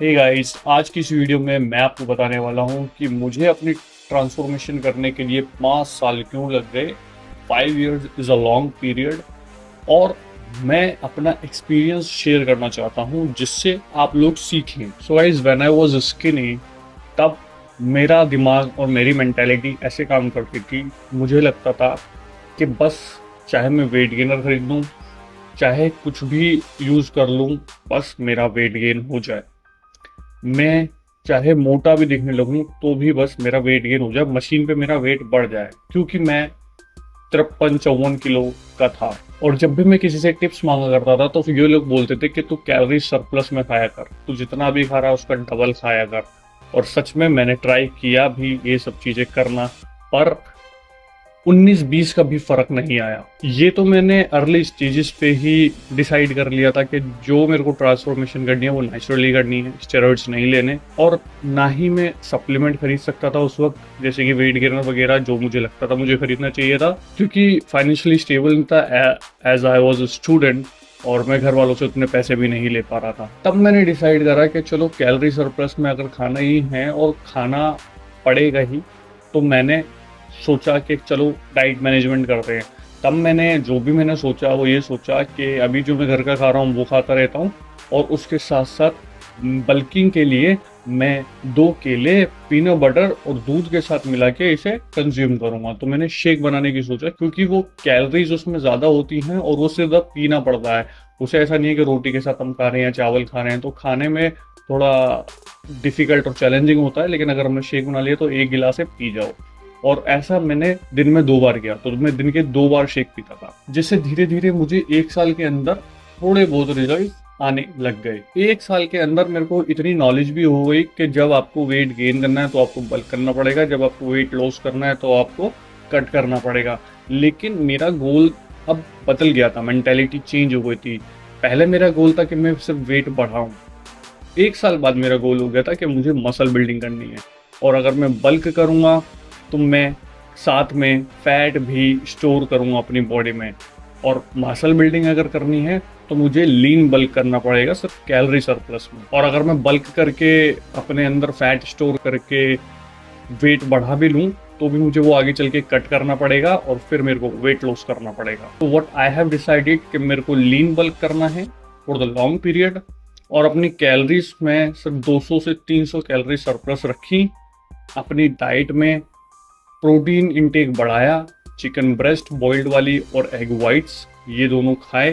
Hey guys, आज की इस वीडियो में मैं आपको बताने वाला हूँ कि मुझे अपनी ट्रांसफॉर्मेशन करने के लिए 5 साल क्यों लग गए। 5 years is a long period. और मैं अपना एक्सपीरियंस शेयर करना चाहता हूँ जिससे आप लोग सीखें। So guys, when I was skinny, तब मेरा दिमाग और मेरी मेंटालिटी ऐसे काम करती थी। मुझे लगता था कि बस चाहे मैं वेट गेनर खरीद लूँ, चाहे कुछ भी यूज़ कर लूँ, बस मेरा वेट गेन हो जाए। मैं चाहे मोटा भी दिखने लगूं तो भी बस मेरा वेट गेन हो जाए, मशीन पे मेरा वेट बढ़ जाए, क्योंकि मैं 53-54 किलो का था। और जब भी मैं किसी से टिप्स मांगा करता था तो फिर ये लोग बोलते थे कि तू कैलोरी सरप्लस में खाया कर, तू जितना भी खा रहा है उसका डबल खाया कर। और सच में मैंने ट्राई किया भी ये सब चीजें करना, पर 19-20 का भी फर्क नहीं आया। ये तो मैंने अर्ली स्टेजेस पे ही डिसाइड कर लिया था कि जो मेरे को ट्रांसफॉर्मेशन करनी है वो नेचुरली करनी है, स्टेरॉइड्स नहीं लेने। और ना ही मैं सप्लीमेंट खरीद सकता था उस वक्त, जैसे कि वेट गेनर वगैरह, जो मुझे लगता था मुझे खरीदना चाहिए था, क्योंकि फाइनेंशियली स्टेबल नहीं था as I was a student. और मैं घर वालों से उतने पैसे भी नहीं ले पा रहा था। तब मैंने डिसाइड करा कि चलो कैलोरी सरप्लस में अगर खाना ही है और खाना पड़ेगा ही, तो मैंने सोचा कि चलो डाइट मैनेजमेंट करते हैं। तब मैंने जो भी मैंने सोचा वो ये सोचा कि अभी जो मैं घर का खा रहा हूँ वो खाता रहता हूँ, और उसके साथ साथ बल्किंग के लिए मैं 2 केले पीनट बटर और दूध के साथ मिला के इसे कंज्यूम करूंगा। तो मैंने शेक बनाने की सोचा, क्योंकि वो कैलोरीज उसमें ज़्यादा होती हैं और वो सिर्फ पीना पड़ता है। उसे ऐसा नहीं है कि रोटी के साथ हम खा रहे हैं या चावल खा रहे हैं, तो खाने में थोड़ा डिफिकल्ट और चैलेंजिंग होता है। लेकिन अगर हमने शेक बना लिया तो एक गिलास से पी जाओ। और ऐसा मैंने दिन में 2 बार किया, तो मैं दिन के 2 बार शेक पीता था, जिससे धीरे धीरे मुझे 1 साल के अंदर थोड़े बहुत रिजल्ट आने लग गए। 1 साल के अंदर मेरे को इतनी नॉलेज भी हो गई कि जब आपको वेट गेन करना है तो आपको बल्क करना पड़ेगा, जब आपको वेट लॉस करना है तो आपको कट करना पड़ेगा। लेकिन मेरा गोल अब बदल गया था, मेंटेलिटी चेंज हो गई थी। पहले मेरा गोल था कि मैं सिर्फ वेट बढ़ाऊं। 1 साल बाद मेरा गोल हो गया था कि मुझे मसल बिल्डिंग करनी है। और अगर मैं बल्क करूंगा तो मैं साथ में फैट भी स्टोर करूंगा अपनी बॉडी में। और मसल बिल्डिंग अगर करनी है तो मुझे लीन बल्क करना पड़ेगा, सिर्फ कैलोरी सरप्लस में। और अगर मैं बल्क करके अपने अंदर फैट स्टोर करके वेट बढ़ा भी लूं तो भी मुझे वो आगे चल के कट करना पड़ेगा और फिर मेरे को वेट लॉस करना पड़ेगा। तो व्हाट आई हैव डिसाइडेड कि मेरे को लीन बल्क करना है फॉर द लॉन्ग पीरियड। और अपनी कैलोरीज में सिर्फ 200 से 300 कैलोरी सरप्लस रखी। अपनी डाइट में प्रोटीन इंटेक बढ़ाया, चिकन ब्रेस्ट बॉइल्ड वाली और एग वाइट्स ये दोनों खाए।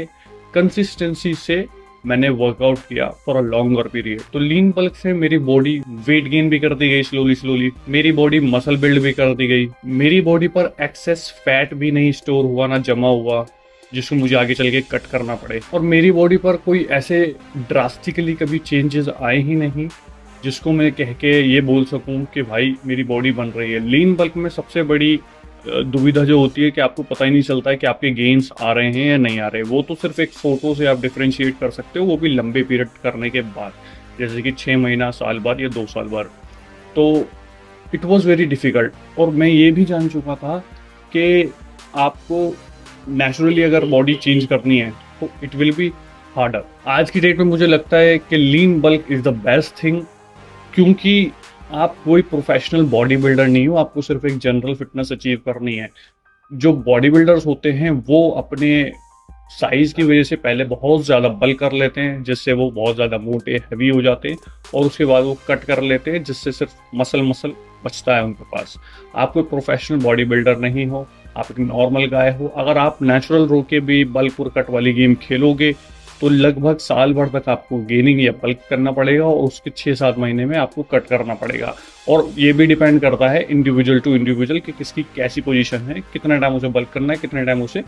कंसिस्टेंसी से मैंने वर्कआउट किया फॉर अ लॉन्गर पीरियड। तो लीन बल्क से मेरी बॉडी वेट गेन भी कर दी गई स्लोली स्लोली, मेरी बॉडी मसल बिल्ड भी कर दी गई, मेरी बॉडी पर एक्सेस फैट भी नहीं स्टोर हुआ ना जमा हुआ जिसको मुझे आगे चल के कट करना पड़े। और मेरी बॉडी पर कोई ऐसे ड्रास्टिकली कभी चेंजेस आए ही नहीं जिसको मैं कह के ये बोल सकूं कि भाई मेरी बॉडी बन रही है। लीन बल्क में सबसे बड़ी दुविधा जो होती है कि आपको पता ही नहीं चलता है कि आपके गेन्स आ रहे हैं या नहीं आ रहे। वो तो सिर्फ एक फोटो से आप डिफ्रेंशिएट कर सकते हो, वो भी लंबे पीरियड करने के बाद, जैसे कि 6 महीना, साल बाद या 2 साल बाद। तो इट वॉज वेरी डिफिकल्ट। और मैं ये भी जान चुका था कि आपको नेचुरली अगर बॉडी चेंज करनी है तो इट विल बी हार्डर। आज की डेट में मुझे लगता है कि lean bulk is the best thing, क्योंकि आप कोई प्रोफेशनल बॉडी बिल्डर नहीं हो, आपको सिर्फ एक जनरल फिटनेस अचीव करनी है। जो बॉडी बिल्डर्स होते हैं वो अपने साइज की वजह से पहले बहुत ज़्यादा बल्क कर लेते हैं, जिससे वो बहुत ज़्यादा मोटे हैवी हो जाते हैं, और उसके बाद वो कट कर लेते हैं जिससे सिर्फ मसल मसल बचता है उनके पास। आप कोई प्रोफेशनल बॉडी बिल्डर नहीं हो, आप एक नॉर्मल गाय हो। अगर आप नेचुरल रो के भी बल्क और कट वाली गेम खेलोगे तो लगभग साल भर तक आपको गेनिंग या बल्क करना पड़ेगा, और उसके 6-7 महीने में आपको कट करना पड़ेगा। और ये भी डिपेंड करता है इंडिविजुअल टू इंडिविजुअल कि किसकी कैसी पोजीशन है, कितना टाइम उसे बल्क करना है, कितने टाइम उसे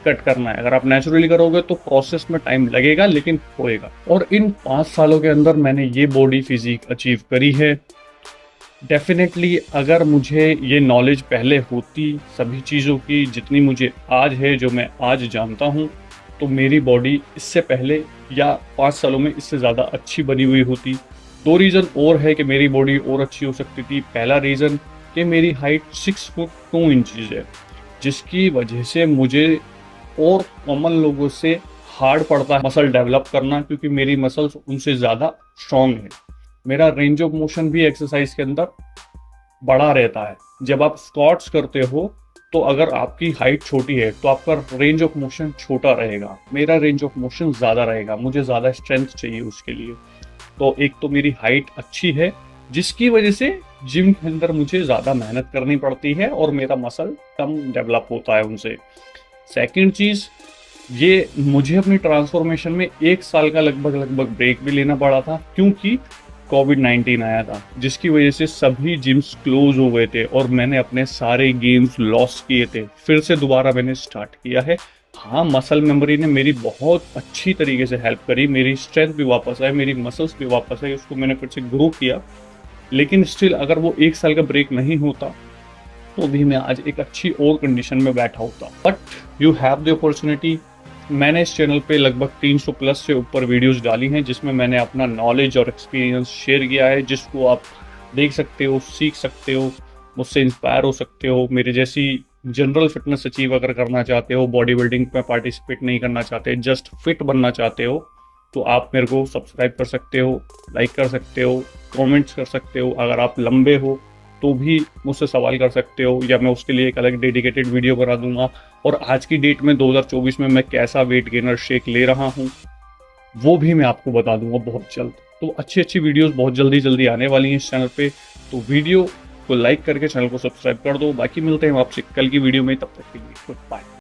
कट करना है। अगर आप नेचुरली करोगे तो प्रोसेस में टाइम लगेगा लेकिन होएगा। और इन 5 सालों के अंदर मैंने ये बॉडी फिजिक अचीव करी है। डेफिनेटली अगर मुझे ये नॉलेज पहले होती सभी चीज़ों की जितनी मुझे आज है, जो मैं आज जानता हूँ, तो मेरी बॉडी इससे पहले या 5 सालों में इससे ज़्यादा अच्छी बनी हुई होती। 2 रीज़न और है कि मेरी बॉडी और अच्छी हो सकती थी। पहला रीज़न कि मेरी हाइट 6 फुट 2 इंचज़ है, जिसकी वजह से मुझे और कॉमन लोगों से हार्ड पड़ता है मसल डेवलप करना, क्योंकि मेरी मसल्स उनसे ज़्यादा स्ट्रॉन्ग है। मेरा रेंज ऑफ मोशन भी एक्सरसाइज के अंदर बड़ा रहता है। जब आप स्क्वाट्स करते हो तो अगर आपकी हाइट छोटी है तो आपका रेंज ऑफ मोशन छोटा रहेगा, मेरा रेंज ऑफ मोशन ज़्यादा रहेगा, मुझे ज़्यादा स्ट्रेंथ चाहिए उसके लिए। तो एक तो मेरी हाइट अच्छी है जिसकी वजह से जिम के अंदर मुझे ज़्यादा मेहनत करनी पड़ती है और मेरा मसल कम डेवलप होता है उनसे। सेकंड चीज़, ये मुझे अपनी ट्रांसफॉर्मेशन में 1 साल का लगभग ब्रेक भी लेना पड़ा था क्योंकि कोविड-19 आया था, जिसकी वजह से सभी जिम्स क्लोज हो गए थे और मैंने अपने सारे गेम्स लॉस किए थे। फिर से दोबारा मैंने स्टार्ट किया है। हाँ, मसल मेमोरी ने मेरी बहुत अच्छी तरीके से हेल्प करी, मेरी स्ट्रेंथ भी वापस आई, मेरी मसल्स भी वापस आई, उसको मैंने फिर से ग्रो किया। लेकिन स्टिल अगर वो 1 साल का ब्रेक नहीं होता तो भी मैं आज एक अच्छी और कंडीशन में बैठा होता। But you have the opportunity. मैंने इस चैनल पे लगभग 300 प्लस से ऊपर वीडियोस डाली हैं जिसमें मैंने अपना नॉलेज और एक्सपीरियंस शेयर किया है, जिसको आप देख सकते हो, सीख सकते हो, मुझसे इंस्पायर हो सकते हो। मेरे जैसी जनरल फिटनेस अचीव अगर करना चाहते हो, बॉडी बिल्डिंग में पार्टिसिपेट नहीं करना चाहते, जस्ट फिट बनना चाहते हो, तो आप मेरे को सब्सक्राइब कर सकते हो, लाइक कर सकते हो, कमेंट्स कर सकते हो। अगर आप लंबे हो तो भी मुझसे सवाल कर सकते हो या मैं उसके लिए एक अलग डेडिकेटेड वीडियो बना दूंगा। और आज की डेट में 2024 में मैं कैसा वेट गेनर शेक ले रहा हूँ वो भी मैं आपको बता दूंगा बहुत जल्द। तो अच्छी अच्छी वीडियोस बहुत जल्दी आने वाली हैं इस चैनल पे। तो वीडियो को लाइक करके चैनल को सब्सक्राइब कर दो। बाकी मिलते हैं आपसे कल की वीडियो में, तब तक के लिए गुड बाय।